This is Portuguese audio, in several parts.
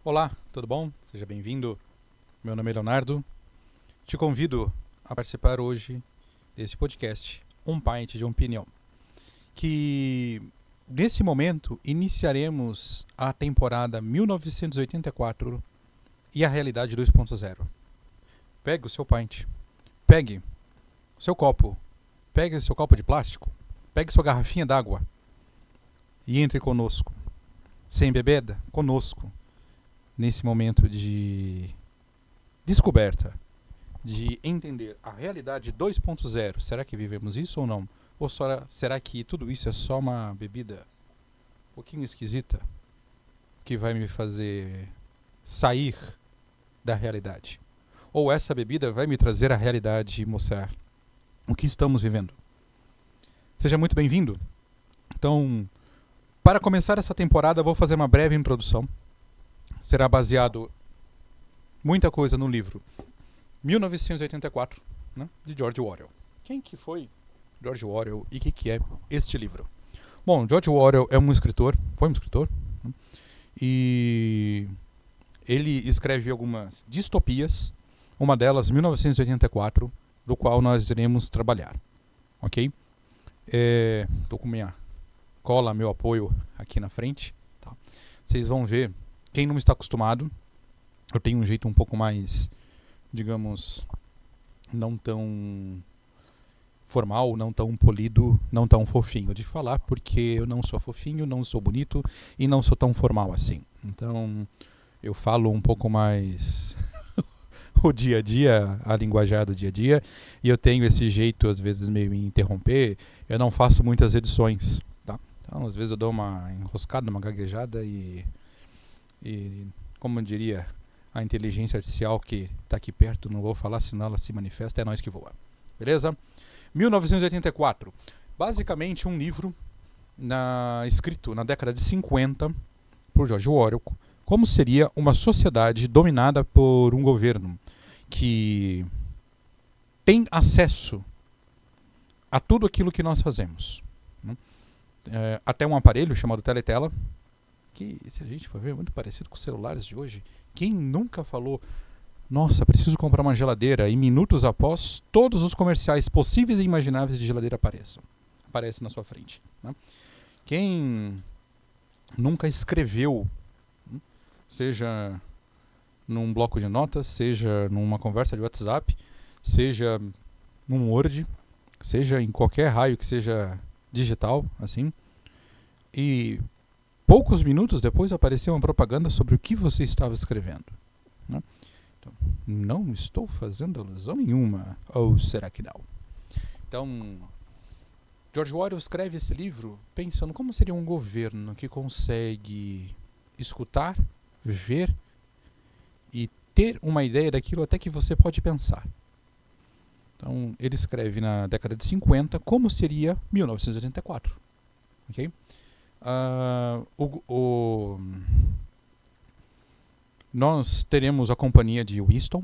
Olá, tudo bom? Seja bem-vindo. Meu nome é Leonardo. Te convido a participar hoje desse podcast, Um Pint de Opinião, que nesse momento iniciaremos a temporada 1984 e a realidade 2.0. Pegue o seu pint, pegue o seu copo, pegue o seu copo de plástico, pegue sua garrafinha d'água e entre conosco, sem bebida, conosco, nesse momento de descoberta, de entender a realidade 2.0. Será que vivemos isso ou não? Ou será que tudo isso é só uma bebida um pouquinho esquisita que vai me fazer sair da realidade? Ou essa bebida vai me trazer a realidade e mostrar o que estamos vivendo? Seja muito bem-vindo. Então, para começar essa temporada, vou fazer uma breve introdução. Será baseado muita coisa no livro 1984, né, de George Orwell. Quem que foi George Orwell e o que é este livro? Bom, George Orwell é um escritor, foi um escritor, né, e ele escreve algumas distopias, uma delas 1984, do qual nós iremos trabalhar, ok? Estou com minha cola, meu apoio aqui na frente, tá? Vocês vão ver, quem não está acostumado, eu tenho um jeito um pouco mais, digamos, não tão formal, não tão polido, não tão fofinho de falar, porque eu não sou fofinho, não sou bonito e não sou tão formal assim. Então eu falo um pouco mais o dia a dia, a linguajar do dia a dia, e eu tenho esse jeito às vezes meio me interromper. Eu não faço muitas edições, tá? Então às vezes eu dou uma enroscada, uma gaguejada e como eu diria, a inteligência artificial que está aqui perto, não vou falar, senão ela se manifesta, é nós que voa. Beleza? 1984. Basicamente um livro escrito na década de 50 por George Orwell, como seria uma sociedade dominada por um governo que tem acesso a tudo aquilo que nós fazemos. Né? Até um aparelho chamado Teletela, que, se a gente for ver, é muito parecido com os celulares de hoje. Quem nunca falou, nossa, preciso comprar uma geladeira, e minutos após, todos os comerciais possíveis e imagináveis de geladeira aparecem na sua frente. Né? Quem nunca escreveu, seja num bloco de notas, seja numa conversa de WhatsApp, seja num Word, seja em qualquer raio que seja digital, assim, e poucos minutos depois apareceu uma propaganda sobre o que você estava escrevendo. Né? Então, não estou fazendo alusão nenhuma. Ou será que não? Então, George Orwell escreve esse livro pensando como seria um governo que consegue escutar, ver e ter uma ideia daquilo até que você pode pensar. Então, ele escreve na década de 50 como seria 1984. Ok? Nós teremos a companhia de Winston.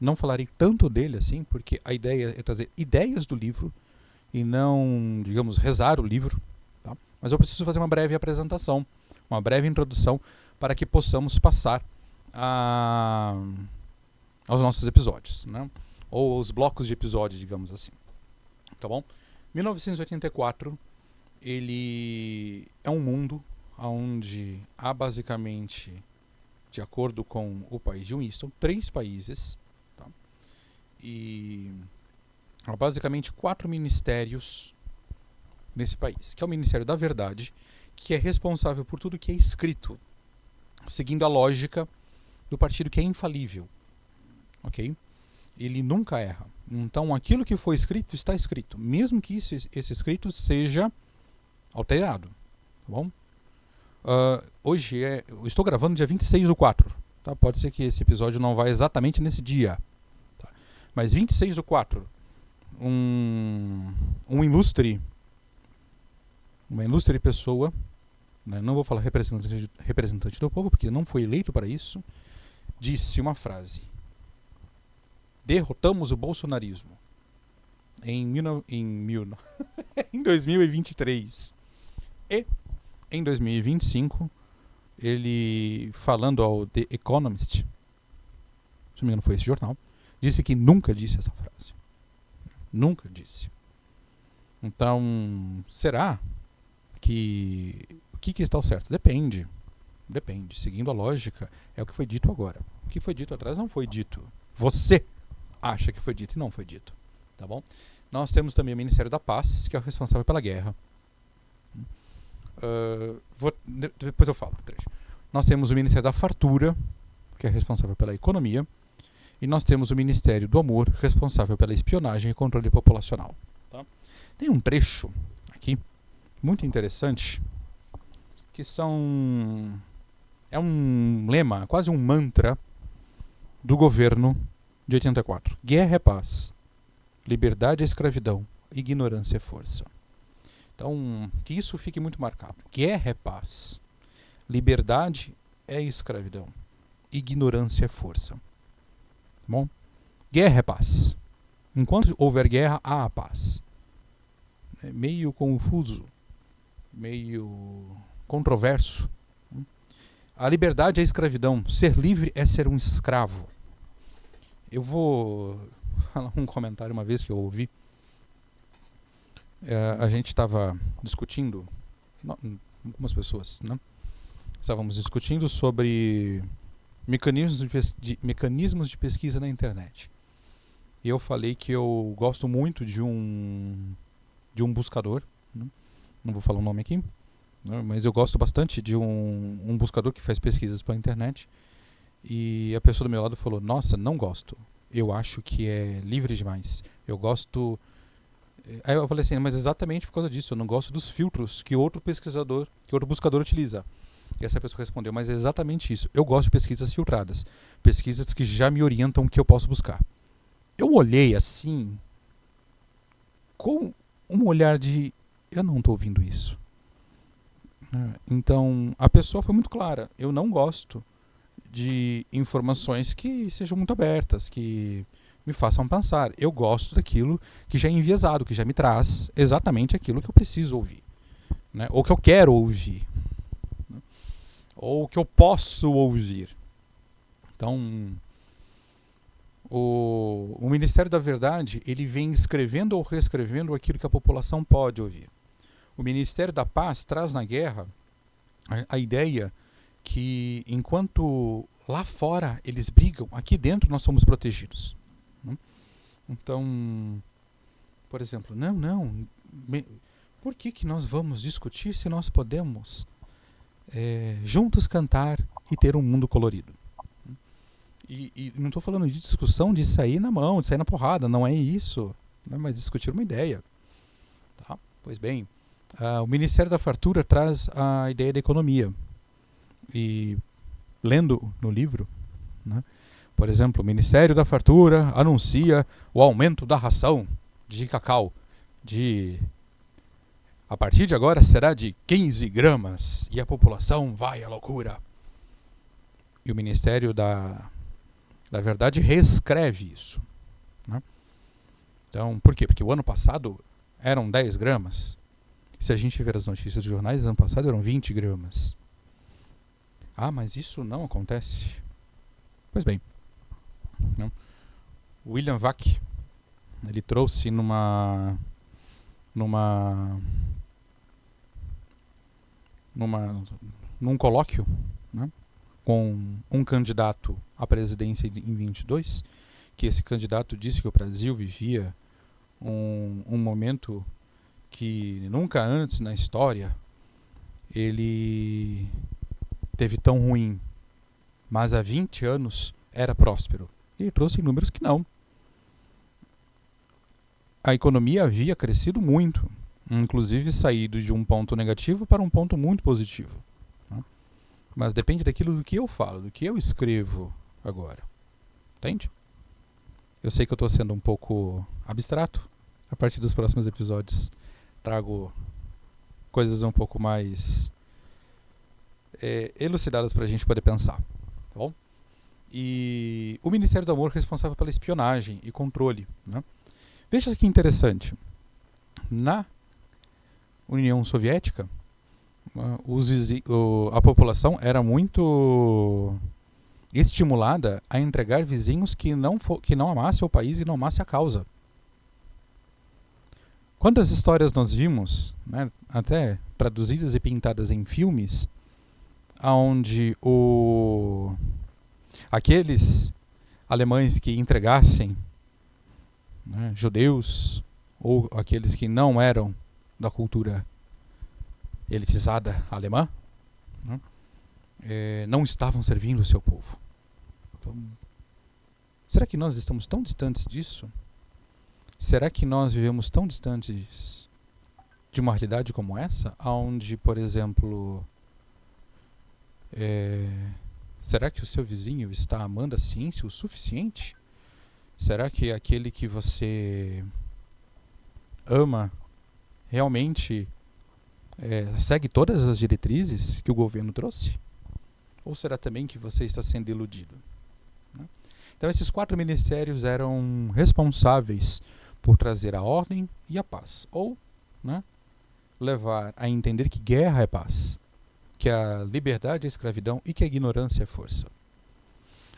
Não falarei tanto dele assim, porque a ideia é trazer ideias do livro e não, digamos, rezar o livro. Tá? Mas eu preciso fazer uma breve apresentação, uma breve introdução, para que possamos passar aos nossos episódios, né? Ou os blocos de episódio, digamos assim. Tá bom? 1984, ele é um mundo onde há basicamente, de acordo com o país de Winston, 3 países, tá? E há basicamente 4 ministérios nesse país, que é o Ministério da Verdade, que é responsável por tudo que é escrito, seguindo a lógica do partido que é infalível, ok? Ele nunca erra. Então aquilo que foi escrito está escrito, mesmo que esse escrito seja alterado, tá bom? Hoje eu estou gravando dia 26/4, tá? Pode ser que esse episódio não vá exatamente nesse dia, tá? Mas 26/4, uma ilustre pessoa, né? Não vou falar representante do povo, porque não foi eleito para isso, disse uma frase: derrotamos o bolsonarismo em 2023. E em 2025 ele falando ao The Economist, se não me engano foi esse jornal, disse que nunca disse essa frase. Nunca disse. Então, será que o que está certo? Depende. Depende. Seguindo a lógica, é o que foi dito agora. O que foi dito atrás não foi dito. Você acha que foi dito e não foi dito. Tá bom? Nós temos também o Ministério da Paz, que é o responsável pela guerra. Depois eu falo. Nós temos o Ministério da Fartura, que é responsável pela economia. E nós temos o Ministério do Amor, responsável pela espionagem e controle populacional. Tá? Tem um trecho aqui, muito interessante, que é um lema, quase um mantra do governo de 84. Guerra é paz, liberdade é escravidão, ignorância é força. Então, que isso fique muito marcado. Guerra é paz, liberdade é escravidão, ignorância é força. Bom, guerra é paz. Enquanto houver guerra, há a paz. É meio confuso, meio controverso. A liberdade é a escravidão. Ser livre é ser um escravo. Eu vou falar um comentário uma vez que eu ouvi. A gente estava discutindo, algumas pessoas, né? Estávamos discutindo sobre mecanismos de pesquisa na internet. E eu falei que eu gosto muito de um buscador, né? Não vou falar o nome aqui, né? Mas eu gosto bastante de um buscador que faz pesquisas pela internet. E a pessoa do meu lado falou: nossa, não gosto. Eu acho que é livre demais. Eu gosto... Aí eu falei assim, mas exatamente por causa disso, eu não gosto dos filtros que outro buscador utiliza. E essa pessoa respondeu, mas é exatamente isso. Eu gosto de pesquisas filtradas. Pesquisas que já me orientam o que eu posso buscar. Eu olhei assim, com um olhar de, eu não estou ouvindo isso. Então, a pessoa foi muito clara. Eu não gosto de informações que sejam muito abertas, que me façam pensar. Eu gosto daquilo que já é enviesado, que já me traz exatamente aquilo que eu preciso ouvir, né? Ou que eu quero ouvir, né? Ou que eu posso ouvir. Então, o Ministério da Verdade, ele vem escrevendo ou reescrevendo aquilo que a população pode ouvir. O Ministério da Paz traz na guerra a ideia que enquanto lá fora eles brigam, aqui dentro nós somos protegidos. Então, por exemplo, por que nós vamos discutir se nós podemos juntos cantar e ter um mundo colorido? E não estou falando de discussão de sair na mão, de sair na porrada, não é isso, né? Mas discutir uma ideia. Tá? Pois bem, o Ministério da Fartura traz a ideia da economia. E lendo no livro, né, por exemplo, o Ministério da Fartura anuncia o aumento da ração de cacau a partir de agora será de 15 gramas e a população vai à loucura. E o Ministério da Verdade reescreve isso, né? Então, por quê? Porque o ano passado eram 10 gramas. Se a gente ver as notícias dos jornais, ano passado eram 20 gramas. Ah, mas isso não acontece. Pois bem, né? William Vac, ele trouxe num colóquio, né, com um candidato à presidência em 22, que esse candidato disse que o Brasil vivia um momento que nunca antes na história ele teve tão ruim, mas há 20 anos era próspero. Ele trouxe números que não. A economia havia crescido muito, inclusive saído de um ponto negativo para um ponto muito positivo, né? Mas depende daquilo do que eu falo, do que eu escrevo agora. Entende? Eu sei que eu estou sendo um pouco abstrato. A partir dos próximos episódios trago coisas um pouco mais elucidadas para a gente poder pensar, tá bom? E o Ministério do Amor é responsável pela espionagem e controle, né? Veja que interessante. Na União Soviética, a população era muito estimulada a entregar vizinhos que não amassem o país e não amassem a causa. Quantas histórias nós vimos, né, até traduzidas e pintadas em filmes, onde aqueles alemães que entregassem, né, judeus ou aqueles que não eram da cultura elitizada alemã, né, não estavam servindo o seu povo. Então, será que nós estamos tão distantes disso? Será que nós vivemos tão distantes de uma realidade como essa, onde, por exemplo, será que o seu vizinho está amando a ciência o suficiente? Será que aquele que você ama realmente segue todas as diretrizes que o governo trouxe? Ou será também que você está sendo iludido? Né? Então esses 4 ministérios eram responsáveis por trazer a ordem e a paz. Ou, né, levar a entender que guerra é paz, que a liberdade é escravidão e que a ignorância é força.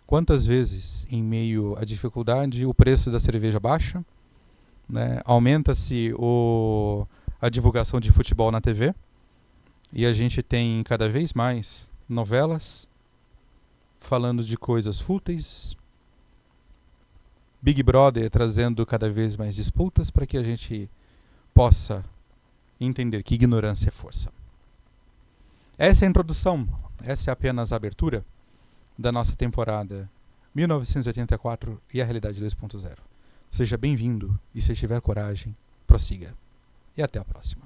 Quantas vezes, em meio à dificuldade, o preço da cerveja baixa, né, aumenta-se a divulgação de futebol na TV, e a gente tem cada vez mais novelas falando de coisas fúteis, Big Brother trazendo cada vez mais disputas para que a gente possa entender que ignorância é força. Essa é a introdução, essa é apenas a abertura da nossa temporada 1984 e a realidade 2.0. Seja bem-vindo e se tiver coragem, prossiga. E até a próxima.